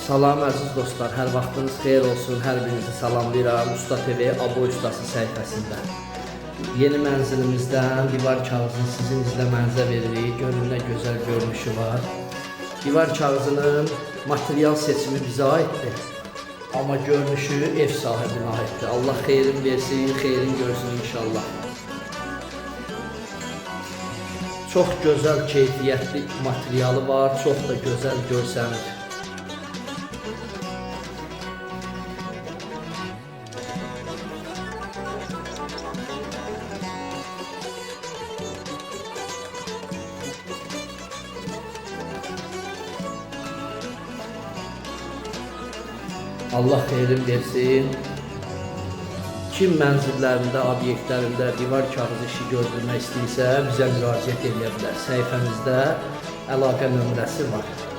Salam əziz dostlar, hər vaxtınız xeyir olsun, hər birinizi salamlayıram Usta TV Abo Ustası səhifəsində. Yeni mənzilimizdən divar kağızını sizin izləmənizə veririk, gönlünə gözəl görünüşü var. Divar kağızının material seçimi bizə aiddir, amma görünüşü ev sahibinə aiddir. Allah xeyrin versin, xeyrin görsün inşallah. Çox gözəl keyfiyyətli materialı var, çox da gözəl görsənir. Allah xeyrin versin. Kim mənzillərində, obyektlərində divar kağızı işi gördürmək istəyirsə bizə müraciət edə bilər. Səhifəmizdə əlaqə nömrəsi var.